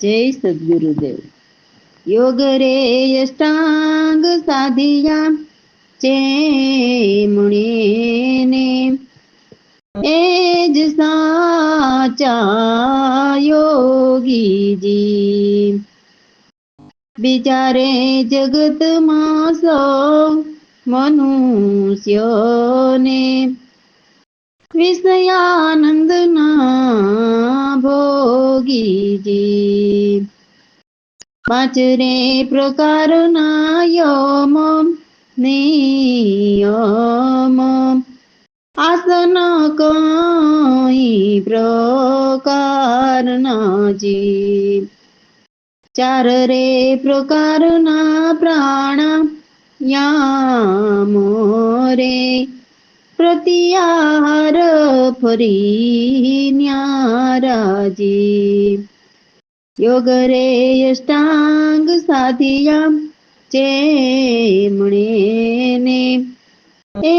જય સદગુરુદેવ. યોગ રે અષ્ટાંગ સાધિયા ચેમણે એ જ સાચા યોગીજી. બિચારે જગતમાં સૌ મનુષ્યને વિષયાનંદના ભોગીજી. પાંચ રે પ્રકારના યમ નિયમ આસન કઈ પ્રકારના જી. ચાર રે પ્રકારના પ્રાણાયામ રે પ્રત્યાહાર ફરી ન્યારાજી. યોગ રે અષ્ટાંગ સાધિયા ચેમણે એ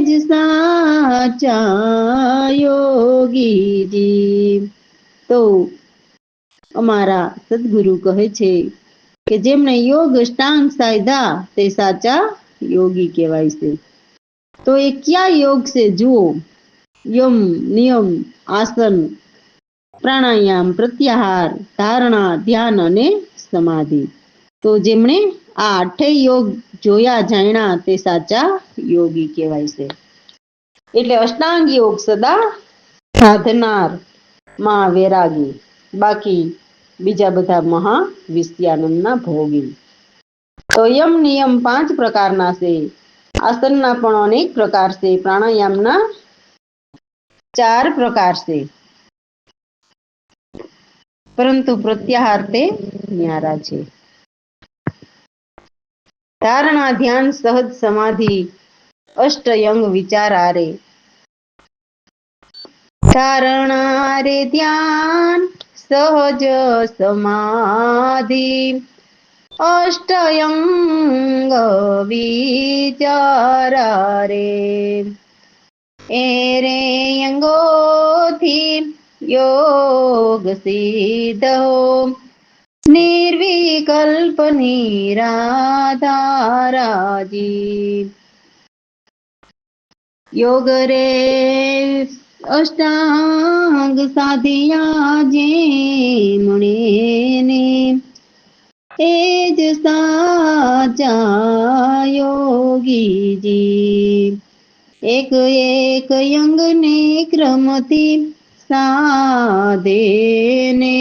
જ સાચા યોગીજી. તો અમારા સદગુરુ કહે છે કે જેમણે યોગ અષ્ટાંગ સાધ્યા તે સાચા યોગી કહેવાય છે. તો એ ક્યાં યોગ છે જુઓ. યમ નિયમ આસન પ્રાણાયામ પ્રત્યાહાર ધારણા ધ્યાન અને સમાધિ. તો જેમણે આ આઠેય યોગ જોયા જાણ્યા તે સાચા યોગી કહેવાય છે. એટલે અષ્ટાંગ યોગ સદા સાધનાર માં વૈરાગી, બાકી બીજા બધા મહા વિષયાનંદના ભોગી. તો યમ નિયમ 5 પ્રકારના છે. આસનના પણ અનેક પ્રકાર છે. પ્રાણાયામના 4 પ્રકાર છે. પરંતુ પ્રત્યાહાર તે ન્યારા છે. ધારણા ધ્યાન સહજ સમાધિ અષ્ટયંગ વિચાર આરે. ધારણા રે ધ્યાન સહજ સમાધિ અષ્ટયંગ વિચારા રે. એ રે અંગોથી યોગ સિદ્ધ નિર્વિકલ્પ નિરાધારાજી. યોગ રે અષ્ટાંગ સાધિયા જેમણે એ જ સાચા યોગીજી. એક એક અંગને ક્રમથી સાધે ને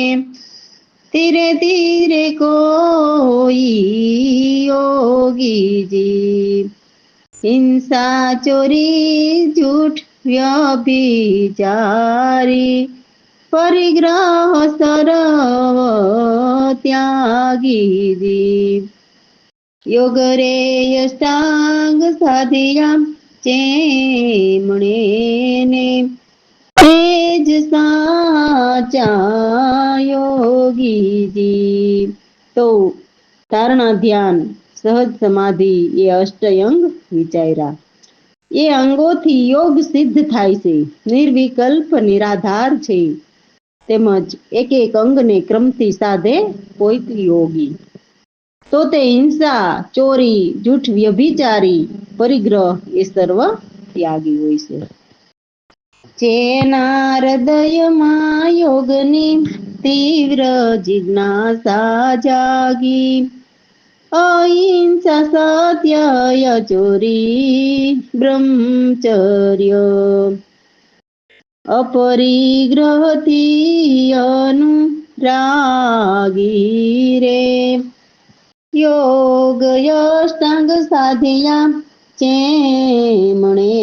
ધીરે ધીરે કોઈ યોગીજી. હિંસા ચોરી જૂઠ વ્યભિચારી પરિગ્રહ સર્વ ત્યાગીજી. યોગ રે અષ્ટાંગ સાધિયા ચેમણે એ જ સાચા યોગીજી. તો ધારણા ધ્યાન સહજ સમાધિ એ અષ્ટયંગ વિચાર્યા. એ અંગોથી યોગ સિદ્ધ થાય છે. નિર્વિકલ્પ નિરાધાર છે. તેમજ એક એક અંગને ક્રમથી સાધે કોઈક યોગી. તો તે હિંસા ચોરી જૂઠ વ્યભિચારી પરિગ્રહ એ સર્વ ત્યાગી હોય છે. જેના હૃદયમાં યોગની તીવ્ર જિજ્ઞાસા જાગી અહિંસા સત્ય ચોરી બ્રહ્મચર્ય અપરિગ્રહથી અનુરાગી રે. યોગ અષ્ટાંગ સાધ્યા ચેમણે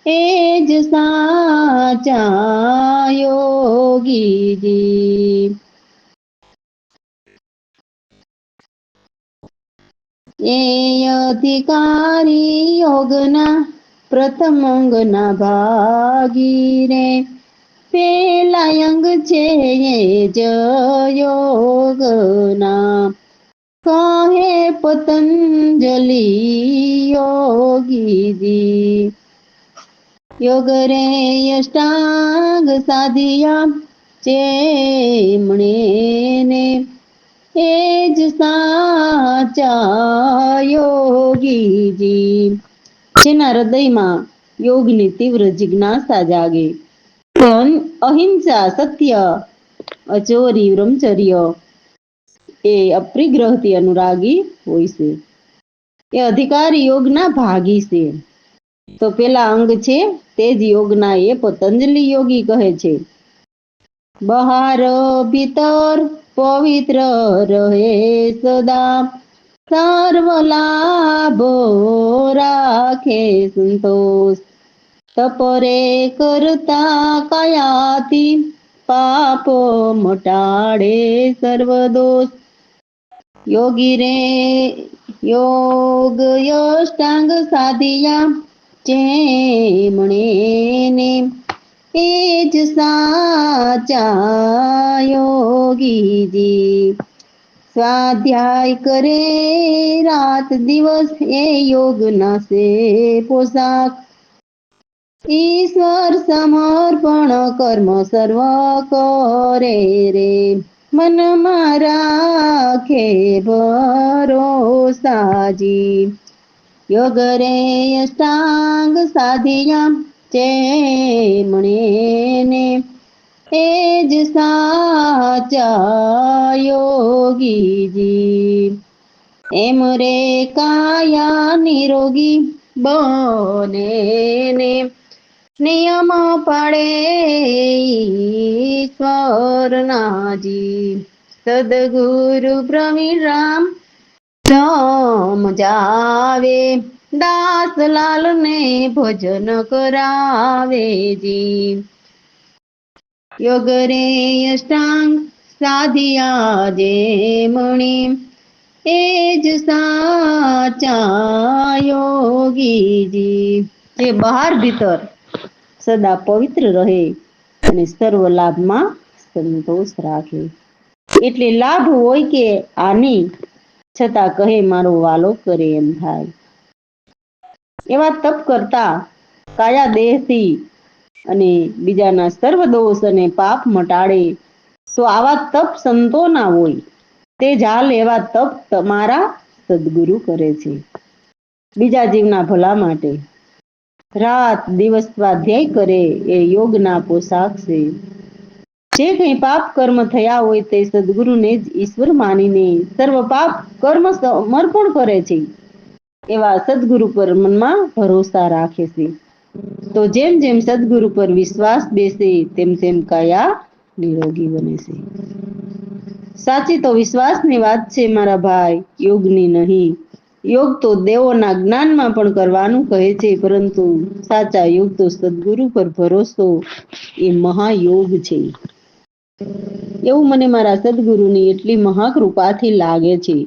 એ જ સાચા યોગીજી. એ અધિકારી યોગના પ્રથમ અંગના ભાગી રે. પેલા અંગ છે એ જ યોગના કહે પતંજલિ યોગીજી. યોગ રે અષ્ટાંગ સાધિયા જેમણે ને એ જ સાચા યોગીજી, જેના હૃદયમાં યોગની તીવ્ર જિજ્ઞાસા જાગે, તે અહિંસા, સત્ય, અચોરી, બ્રહ્મચર્ય એ અપરિગ્રહથી અનુરાગી હોય છે. એ અધિકારી યોગના ભાગી છે. તો પેલા અંગ છે તે જ યોગના એ પતંજલિ યોગી કહે છે. બહાર ભીતર પવિત્ર રહે સદા, સર્વ લાભો રાખે સંતોષ, તપરે કરતા કયાથી પાપો મટાડે સર્વ દોષ. યોગી રે યોગ યષ્ટાંગ સાધિયા, જેમણે ને એ જ સાચા યોગીજી. સ્વાધ્યાય કરે રાત દિવસ એ યોગના સે પોશાક, ઈશ્વર સમર્પણ કર્મ સર્વ કરે રે, મનમાં રાખે ભરોસાજી. યોગ રે અષ્ટાંગ સાધિયા, જેમણે ને એ જ સાચા યોગીજી. એમ રે કાયા નિરોગી બને ને, નિયમ પાડે ઈશ્વરનાજી. સદગુરુ પ્રવીણ રામ સમજાવે, દાસલાલ ને ભજન કરાવેજી. યોગ રે અષ્ટાંગ સાધિયા, જેમણે એ જ સાચા યોગીજી. જે બહાર ભીતર સદા પવિત્ર રહે અને સર્વ લાભમાં સંતોષ રાખે. એટલે લાભ હોય કે હાનિ, છતાં કહે મારો વાલો કરે એમ થાય. એવા તપ કરતા કાયા દેહથી અને બીજાના સર્વ દોષ અને પાપ મટાડે, તો આવા તપ સંતોના હોય. તે જાલ એવા તપ તમારા સદગુરુ કરે છે, બીજા જીવના ભલા માટે. રાત દિવસ સ્વાધ્યાય કરે એ યોગના પોશાક છે. જે કંઈ પાપ કર્મ થયા હોય તે સદગુરુને જ ઈશ્વર માનીને સર્વ પાપ કર્મ સમર્પણ કરે છે. એવા સદગુરુ પર મનમાં ભરોસા રાખે છે. તો જેમ જેમ સદગુરુ પર વિશ્વાસ બેસે તેમ તેમ કાયા નિરોગી બને છે. સાચી તો વિશ્વાસની વાત છે મારા ભાઈ, યોગની નહીં. યોગ તો દેવોના જ્ઞાનમાં પણ કરવાનું કહે છે, પરંતુ સાચા યોગ તો સદગુરુ પર ભરોસો એ મહાયોગ છે. એવું મને મારા સદગુરુની એટલી મહાકૃપાથી લાગે છે.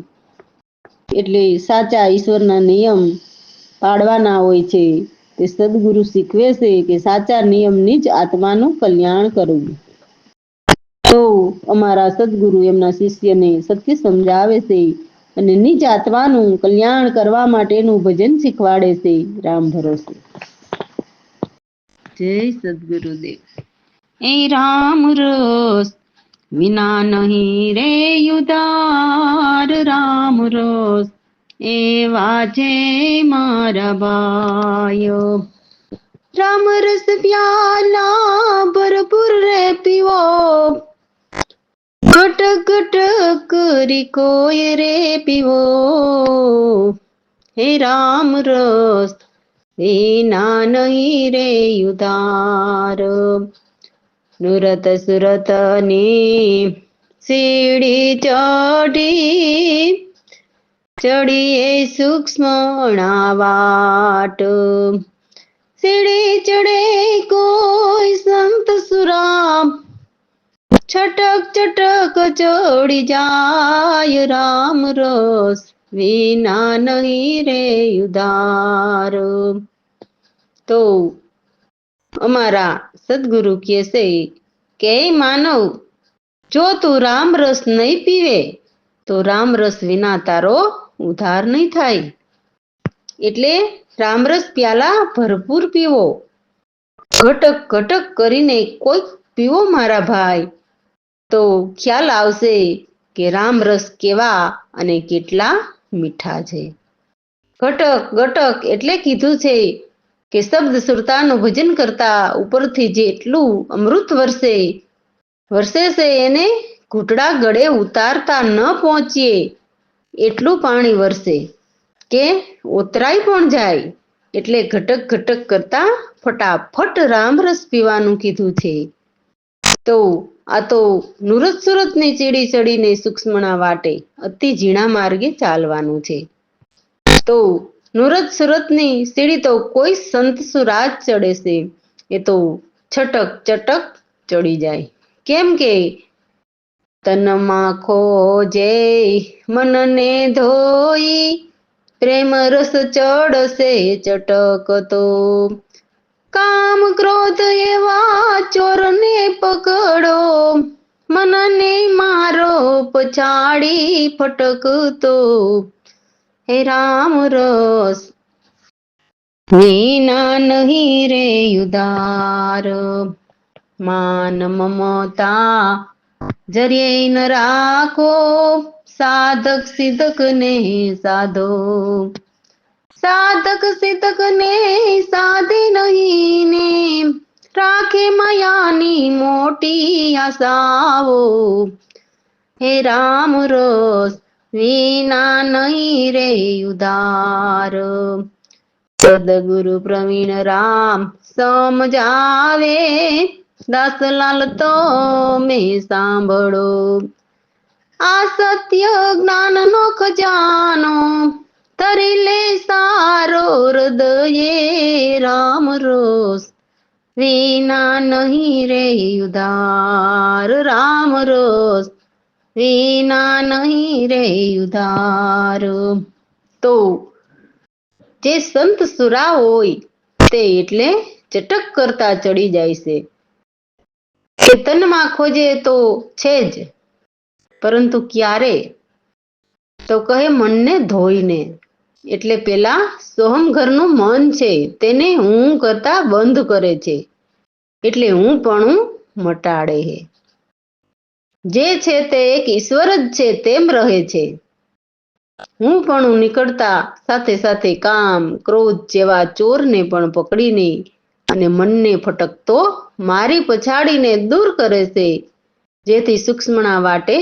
એટલે સાચા ઈશ્વરના નિયમ પાડવાના હોય છે. તે સદગુરુ શીખવે છે કે સાચા નિયમની જ આત્માનું કલ્યાણ કરવું. તો અમારા સદગુરુ એમના શિષ્યને સત્ય સમજાવે છે અને નિજ આત્માનું કલ્યાણ કરવા માટેનું ભજન શીખવાડે છે. રામ ભરોસે. જય સદગુરુદેવ. એ રામ રસ વિના નહીં રે ઉધાર, રામ રસ એવા છે મારા ભાઈઓ. રામ રસ પ્યાલા ભરપૂર રે પીવો, ઘટક ઘટક કરી કોઈ રે પીવો. હે રામ રસ વિના નહીં રે ઉધાર. નુરત સુરત ની સીડી ચડીએ સૂક્ષ્મ વાટ, સીડી ચડે કોઈ સંત સુરામ, છટક છટક ચડી જાય. રામ રસ વિના નહીં રે ઉધાર. તો અમારા સદગુરુ કહે છે કે માનવ, જો તું રામ રસ નહીં પીવે તો રામ રસ વિના તારો ઉદ્ધાર નહીં થાય. એટલે રામરસ પ્યાલા ભરપૂર પીવો, ઘટક ઘટક કરીને કોઈક પીવો મારા ભાઈ. તો ખ્યાલ આવશે કે રામ રસ કેવા અને કેટલા મીઠા છે. ઘટક ઘટક એટલે કીધું છે કે શબ્દ સુરતાનું ભજન કરતા ઉપરથી જેટલું અમૃત વરસે છે એને ઘૂંટડા ગળે ઉતારતા ન પહોંચીએ એટલું પાણી વરસે કે ઓતરાઈ પણ જાય. એટલે ઘટક ઘટક કરતા ફટાફટ રામરસ પીવાનું કીધું છે. તો આ તો નુરત સુરતની ચીડી ચડીને સૂક્ષ્મણા વાટે અતિ ઝીણા માર્ગે ચાલવાનું છે. તો નુરત સુરતની સીડી તો કોઈ સંત સુરાજ ચડે છે. એ તો છટક ચટક ચડી જાય. કેમ કે તનમાં ખોજે મનને ધોઈ પ્રેમ રસ ચડશે ચટકતો. કામ ક્રોધ એવા ચોરને પકડો મનને મારો પછાડી ફટકતો. હે રામ રસ વિના નહીં રે ઉદાર માન મમતા જરિયે ન રાખો સાધક સિધક ને સાધો. સાધક સિધક ને સાધે નહીં ને રાખે માયાની મોટી આશાઓ. હે રામ રસ વિના નહીં રે ઉદાર. સદગુરુ પ્રવીણ રામ સમજાવે દાસલાલ તો મેં સાંભળો. આ સત્ય જ્ઞાન નો ખજાનો તરી લે સારો હૃદયે રામ રસ વિના નહીં રે ઉધાર. રામ રસ વિના નહીં રે ઉધાર. તો જે સંત સુરા હોય તે એટલે ચટક કરતા ચડી જાય છે. એ તનમાં ખોજે તો છે જ, પરંતુ ક્યારે? તો કહે મનને ધોઈને. એટલે પેલા સોહમ ઘરનું મન છે તેને હું કરતા બંધ કરે છે. એટલે હું પણ મટાડે હે. જે છે તે એક ઈશ્વર જ છે તેમ રહે છે. હું પણ નીકળતા સાથે સાથે કામ ક્રોધ જેવા ચોરને પણ પકડીને અને મનને ફટકતો મારી પછાડીને દૂર કરે છે. જેથી સૂક્ષ્મણા વાટે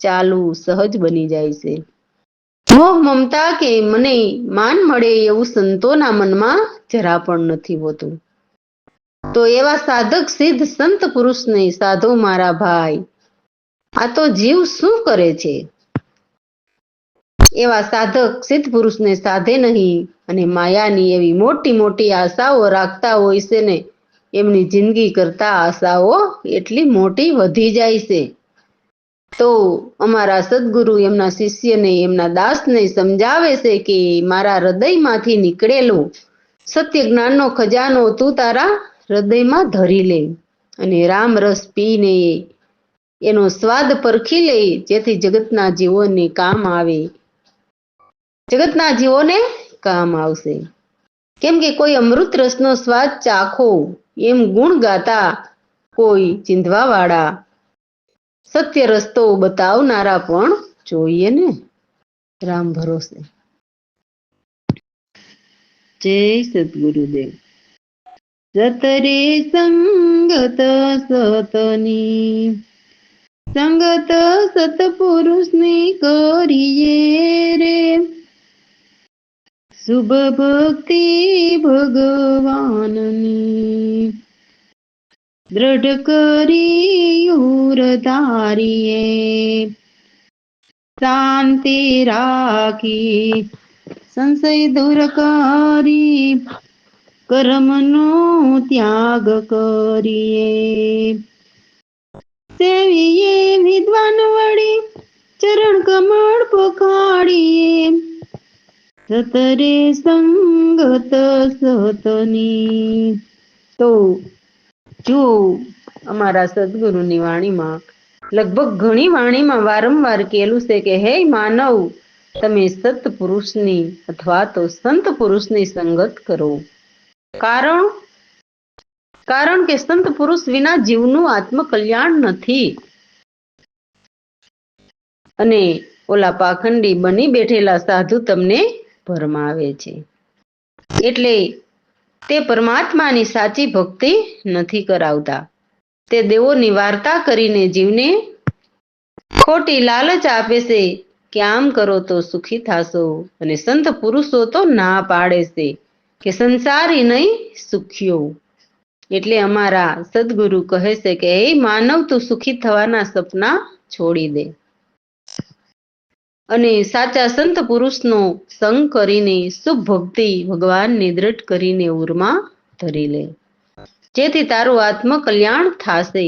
ચાલવું સહજ બની જાય છે. મોહ મમતા કે મને માન મળે એવું સંતોના મનમાં જરા પણ નથી હોતું. તો એવા સાધક સિદ્ધ સંત પુરુષને સાધો મારા ભાઈ. આ તો જીવ શું કરે છે? એવા સાધક સિદ્ધ પુરુષને સાધે નહીં અને માયાની એવી મોટી મોટી આશાઓ રાખતા હોય છે ને એમની જિંદગી કરતા આશાઓ એટલી મોટી વધી જાય છે. તો અમારા સદગુરુ એમના શિષ્યને એમના દાસને સમજાવે છે કે મારા હૃદયમાંથી નીકળેલો સત્ય જ્ઞાનનો ખજાનો તું તારા હૃદયમાં ધરી લે અને રામ રસ પીને એનો સ્વાદ પરખી લે, જેથી જગતના જીવોને કામ આવે. જગતના જીવોને કામ આવશે. કેમ કે કોઈ અમૃત રસનો સ્વાદ ચાખો એમ ગુણ ગાતા કોઈ ચીંધવા વાળા સત્ય રસ્તો બતાવનારા પણ જોઈએ ને. રામ ભરોસે. જય સદગુરુદેવ. સતરે સંગત સતની સંગત સતપુરુષની કરીએ રે શુભ ભક્તિ ભગવાનની દ્રઢ કરી ઉર ધારીએ શાંતિ રાખી સંશય દૂર કરી કર્મનો ત્યાગ કરીએ સેવીએ વિદ્વાન વળી ચરણ કમળ પખાડીએ સતરે સંગત સતની. તો જો અમારા સદગુરુની વાણીમાં લગભગ ઘણી વાણીમાં વારંવાર કહેલું છે કે હે માનવ તમે સત્પુરુષની અથવા તો સંત પુરુષની સંગત કરો. કારણ કે સંત પુરુષ વિના જીવનું આત્મકલ્યાણ નથી. અને ઓલા પાખંડી બની બેઠેલા સાધુ તમને ભરમાવે છે. એટલે તે પરમાત્માની સાચી ભક્તિ નથી કરાવતા. તે દેવોની વાર્તા કરીને જીવને ખોટી લાલચ આપે છે કે આમ કરો તો સુખી થાશો, અને સંત પુરુષો તો ના પાડે છે કે સંસારી નહીં સુખ્યો. એટલે અમારા સદગુરુ કહે છે કે હે માનવ, તું સુખી થવાના સપના છોડી દે અને સાચા સંત પુરુષનો સંગ કરીને શુભ ભક્તિ ભગવાનને દ્રઢ કરીને ઉરમાં ધરી લે, જેથી તારું આત્મકલ્યાણ થાશે.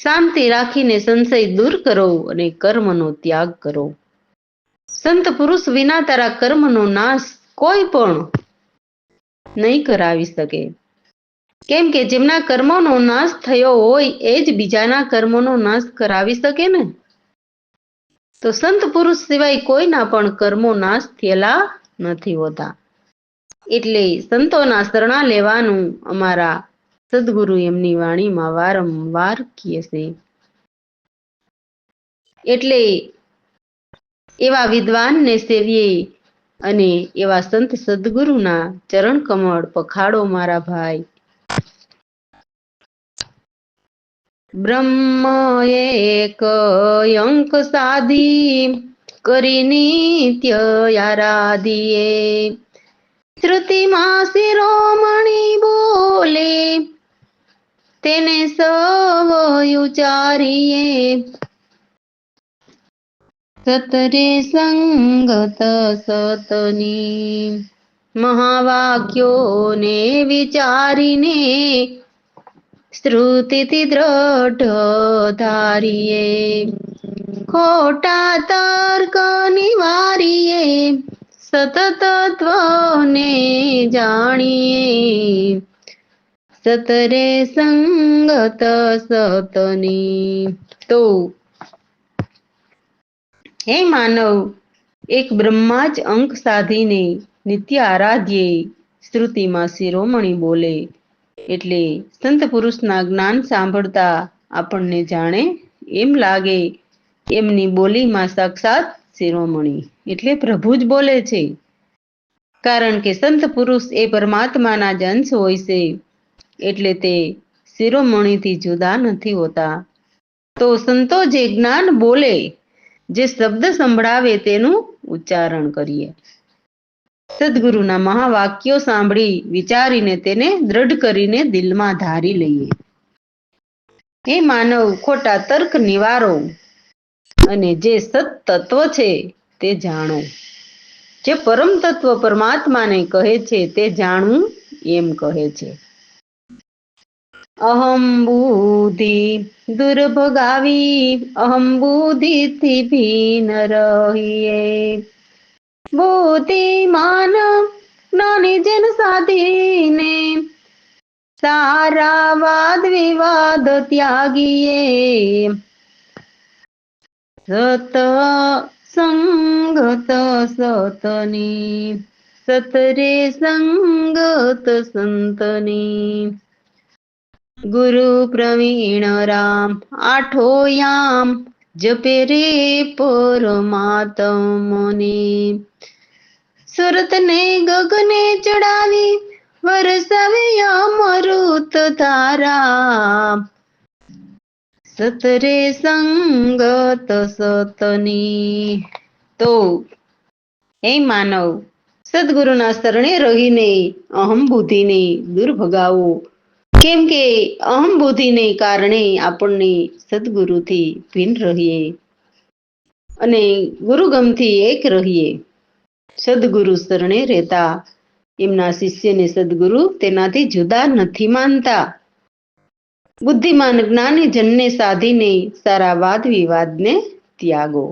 શાંતિ રાખીને સંશય દૂર કરો અને કર્મનો ત્યાગ કરો. સંત પુરુષ વિના તારા કર્મનો નાશ કોઈ પણ નહીં કરાવી શકે. કેમ કે જેમના કર્મોનો નાશ થયો હોય એ જ બીજાના કર્મોનો નાશ કરાવી શકે ને. તો સંત પુરુષ સિવાય કોઈના પણ કર્મો નાશ થયેલા નથી હોતા. એટલે સંતોના શરણા લેવાનું અમારા સદગુરુ એમની વાણીમાં વારંવાર કહે છે. એટલે એવા વિદ્વાનને સેવીએ અને એવા સંત સદગુરુના ચરણ કમળ પખાડો મારા ભાઈ. બ્રહ્મ એક અંક સાધી કરી નિત્ય આરાધીએ, શ્રુતિમાં શિરોમણી બોલે તેને સૌ ઉચારીએ. સતરે સંગત સતની મહાવાક્યોને વિચારીને શ્રુતિથી દ્રઢ ધારીએ, ખોટા તર્ક નિવારીએ, સતત તત્વને જાણીએ. સતરે સંગત સતની. તો હે માનવ, એક બ્રહ્મા જ અંક સાધીને નિત્ય આરાધ્યે શ્રુતિમાં શિરોમણી બોલે. એટલે સંત પુરુષના જ્ઞાન સાંભળતા આપણને જાણે એમ લાગે એમની બોલીમાં સાક્ષાત શિરોમણી એટલે પ્રભુ જ બોલે છે. કારણ કે સંત પુરુષ એ પરમાત્માના જ અંશ હોય છે. એટલે તે શિરોમણીથી જુદા નથી હોતા. તો સંતો જે જ્ઞાન બોલે, જે શબ્દ સંભળાવે તેનું ઉચ્ચારણ કરીએ. સદગુરુના મહાવાક્યો સાંભળી વિચારીને તેને દ્રઢ કરીને દિલમાં ધારી લઈએ. હે માનવ, ખોટા તર્ક નિવારો અને જે સત તત્વ છે તે જાણો. જે પરમ તત્વ પરમાત્માને કહે છે તે જાણવું એમ કહે છે. અહમ બુદ્ધિ દૂર ભગાવી, અહમ બુદ્ધિથી ભીન રહીએ. બુદ્ધિમાન જ્ઞાની જન સાધીને સારા વાદ વિવાદ ત્યાગીએ. સત સંગત સતની, સતરે સંગત સંતની. ગુરુ પ્રવીણ રામ આઠો યામ, જપે રે પરમાત્મને. સુરત ને ગગને ચડાવી, વરસાવે અમૃત ધારા. સતરે સંગત સતની. તો હે માનવ, સદગુરુના શરણે રહીને અહમ બુદ્ધિને દૂર ભગાવો. કેમ કે અહમ બુદ્ધિને કારણે આપણને સદગુરુથી ભિન્ન રહીએ અને ગુરુગમથી એક રહીએ. સદગુરુ શરણે રહેતા એમના શિષ્યને સદગુરુ તેનાથી જુદા નથી માનતા. બુદ્ધિમાન જ્ઞાની જનને સાધીને સારા વાદ વિવાદને ત્યાગો.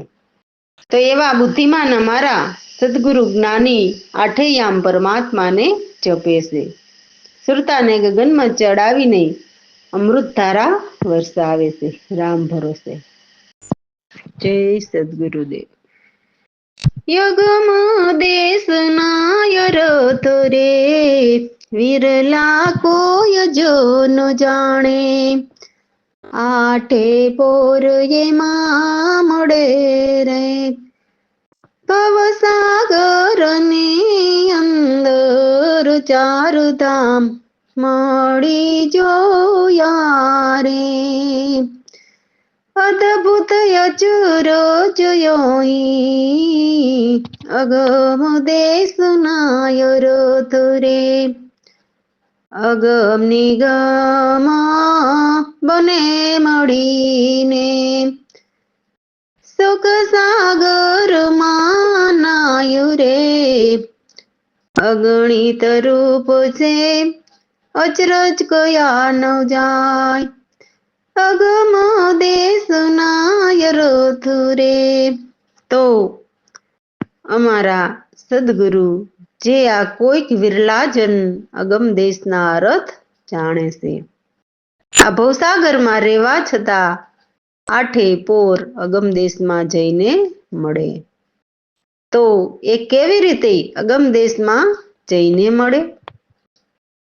તો એવા બુદ્ધિમાન અમારા સદગુરુ જ્ઞાની આઠેયામ પરમાત્માને જપે છે. સુરતાને ગગનમાં ચડાવીને અમૃત ધારા વરસાવે છે. રામ ભરોસે. જય સદગુરુદેવ. યુગમ દેશના રથ રે, વિરલા કોઈ જો ન જાણે. આઠે પોર એમાં મળે રે ભવસાગરની અંદર ચારધામ મળી જોયા રે અદભુત અચરજ યોઈ અગમ દેશના રથ રે અગમ નિગમ બને મળીને સુખ સાગર માનાયુ રે અગણિત રૂપ છે અચરજ કયા ન જાય અગમ દેશના રથ રે તો અમારા સદગુરુ જે આ કોઈક વિરલાજન અગમ દેશના રથ જાણે છે આ ભવસાગરમાં રહેવા છતાં આઠે પોર અગમ દેશમાં જઈને મળે તો એ કેવી રીતે અગમ દેશમાં જઈને મળે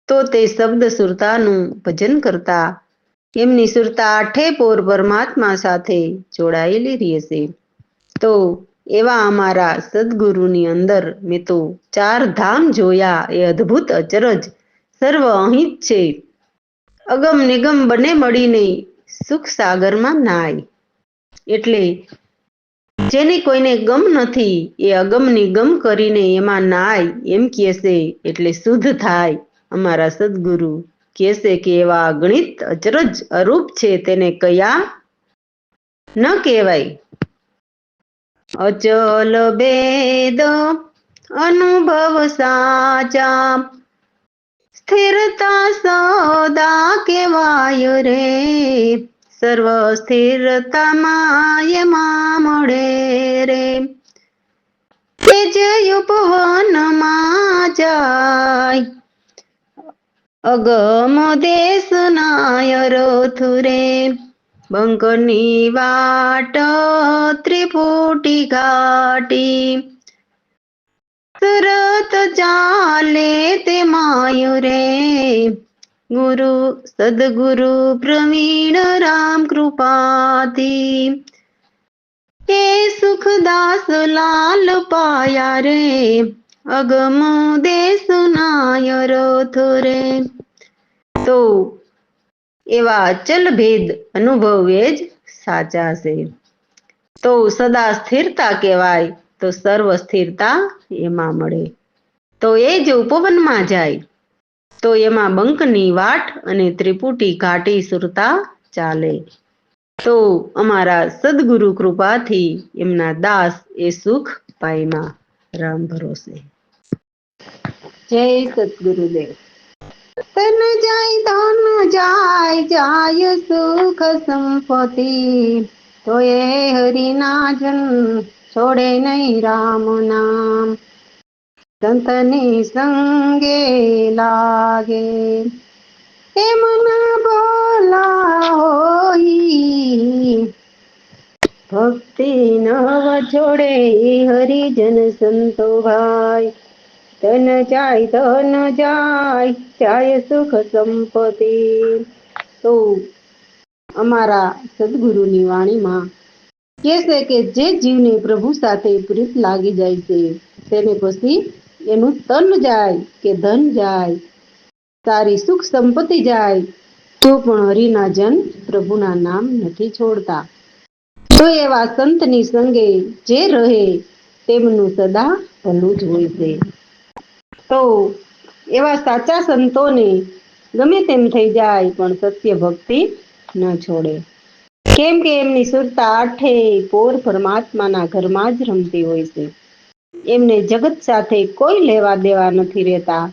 તો તે શબ્દ સુરતાનું ભજન કરતા એમની સુરતા આઠે પોર પરમાત્મા સાથે જોડાયેલી રહેશે તો એવા અમારા સદગુરુની અંદર મેં તો ચાર ધામ જોયા એ અદ્ભુત અચરજ સર્વ અહીં જ છે અગમ નિગમ બને મળીને સુખ સાગરમાં નાય એટલે જેની કોઈને ગમ નથી એ અગમની ગમ કરીને એમાં નાય એમ કહેશે એટલે શુદ્ધ થાય અમારા સદગુરુ કહેશે કે એવા ગણિત અચરજ અરૂપ છે તેને કયા ન કહેવાય અચલ ભેદ અનુભવ સાચા સ્થિરતા સદા કેવાય રે સર્વ સ્થિરતામાં એમાં મળે રે તેજ ઉપવનમાં જાય અગમ દેશના રથ રે બંકની વાટ ત્રિપુટી ઘાટી સુરત ચાલે તે માયુ રે ગુરુ સદગુરુ પ્રવીણ રામ કૃપાથી એ સુખદાસ લાલ પાયા રે અગમ દેશના રથ રે તો એવા અચલ ભેદ અનુભવે જ સાચા છે તો સદા સ્થિરતા કહેવાય તો સર્વ સ્થિરતા એમાં મળે તો એ જ ઉપવનમાં જાય તો એમાં બંકની વાટ અને ત્રિપુટી ઘાટી સુરતા ચાલે તો અમારા સદગુરુ કૃપાથી એમના દાસ એ સુખ પાયમાં રામ ભરોસે જય સદગુરુદેવ તન જાય ધન જાય જાય સુખ સંપત્તિ તો એ હરિના જન છોડે નહીં રામ નામ સંતની સંગે લાગે એ મન ભોલા હોઈ ભક્તિ નવ જોડે હરિજન સંતો ભાઈ ધન જાય જાય સુખ સંપત્તિ તો અમારા સદગુરુની વાણીમાં કહે છે કે જે જીવને પ્રભુ સાથે પ્રીત લાગી જાય છે તેને પછી એનું તન જાય કે ધન જાય સારી સુખ સંપત્તિ જાય તો પણ હરિના જન પ્રભુના નામ નથી છોડતા તો એવા સંતની સંગે જે રહે તેમનું સદા ભલું જ હોય છે તો એવા સાચા સંતોને ગમે તેમ થઈ જાય પણ સત્ય ભક્તિ ન છોડે કેમ કે એમની સુરતા આઠે પોર પરમાત્માના ઘરમાં જ રમતી હોય છે એમને જગત સાથે કોઈ લેવા દેવા નથી રહેતા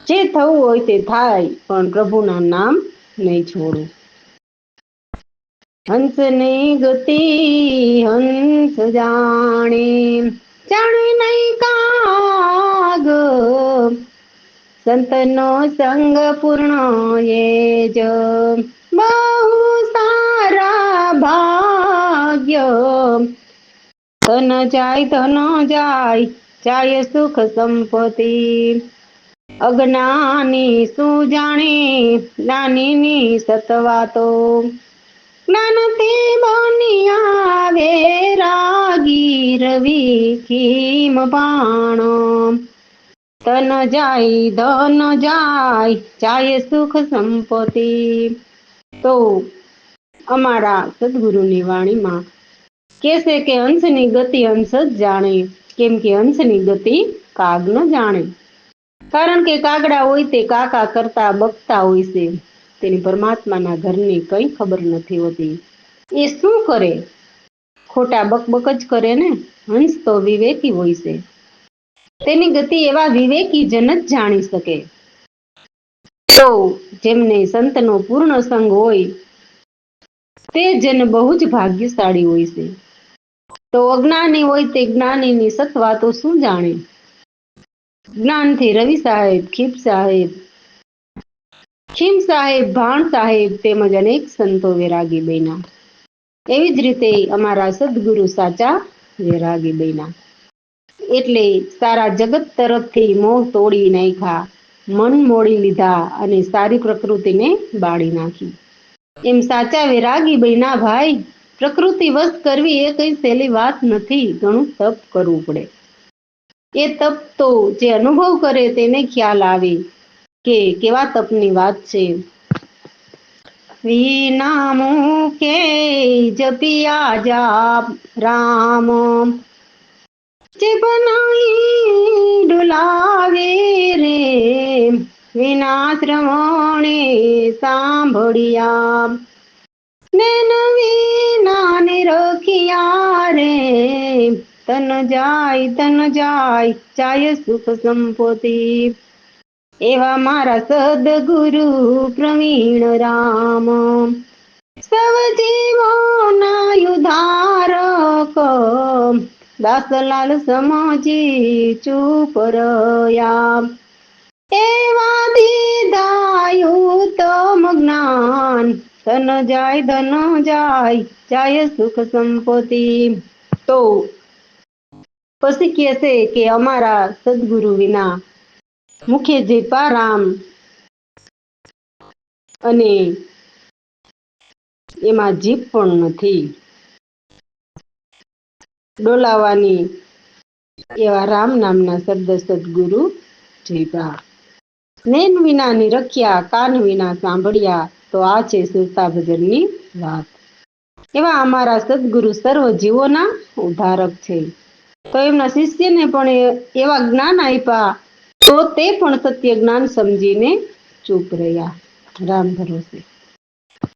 જે થવું હોય તે થાય પણ પ્રભુના નામ નહીં છોડું હંસની ગતિ હંસ જાણે જાણે નહીં કાગ સંતનો સંગ પૂર્ણ એ જ બહુ સારા ભાગ્ય ધન જાય જાય સુખ સંપત્તિ અજ્ઞાની શું જાણે જ્ઞાનીની સતવાતો જ્ઞાનથી બન્યા વૈરાગી રવિ ખીમ બાણ તન જાય ધન જાય ચાહે સુખ સંપત્તિ. તો અમારા સદગુરુની વાણીમાં કેસે કે હંસની ગતિ હંસ જ જાણે, કેમ કે હંસની ગતિ કાગ ન જાણે. કારણ કે કાગડા હોય તે કાકા કરતા બકતા હોય છે, તેની પરમાત્માના ઘરની કઈ ખબર નથી હોતી. એ શું કરે? ખોટા બકબક જ કરે ને. હંસ તો વિવેકી હોય છે, તેની ગતિ એવા વિવેકી જન જ જાણી શકે. તો જેમને સંતનો પૂર્ણ સંગ હોય તે જન બહુ જ ભાગ્યશાળી હોય છે. તો અજ્ઞાની હોય તે જ્ઞાનીની સત વાતો શું જાણે? જ્ઞાનથી રવિ સાહેબ, ખીમ સાહેબ, ભાણ સાહેબ તેમજ અનેક સંતો વૈરાગી બન્યા. એવી જ રીતે અમારા સદગુરુ સાચા વૈરાગી બન્યા. એટલે સારા જગત તરફથી મોહ તોડી નાખ્યા, મન મોડી લીધા અને સારી પ્રકૃતિને બાળી નાખી. એમ સાચા વૈરાગી બન્યા ભાઈ. પ્રકૃતિ વશ કરવી એ કઈ સહેલી વાત નથી, ઘણું તપ કરવું પડે. એ તપ તો જે અનુભવ કરે તેને ખ્યાલ આવે કે કેવા તપની વાત છે. વિના મુખે જપિયા જાપ રામ, જીભ નહીં ડુલાવે રે, વિના શ્રવણે સાંભળ્યા, નૈન વિના નિરખિયા રે, તન જાય ચાહે સુખ સંપત્તિ. એવા મારા સદગુરુ પ્રવીણ રામ, સવ જીવોના ઉદ્ધારક, દાસલાલ સમજી ચૂપ રહ્યા. એવા દીધા ઉત્તમ જ્ઞાન, ધન જાય ચાહે સુખ સંપત્તિ. તો પછી કહે છે કે અમારા સદગુરુ વિના મુખે જેપા રામ અને એમાં જીભ પણ નથી ડોલાવાની, એવા રામ નામના શબ્દ સદગુરુ જીભા. નૈન વિના નિરખ્યા, કાન વિના સાંભળ્યા, તો આ છે સુરતા ભજનની વાત. એવા અમારા સદગુરુ સર્વ જીવોના ઉદ્ધારક છે. તો એમના શિષ્યને પણ એવા જ્ઞાન આપ્યા, તો તે પણ સત્ય જ્ઞાન સમજીને ચૂપ રહ્યા. રામ ભરોસે.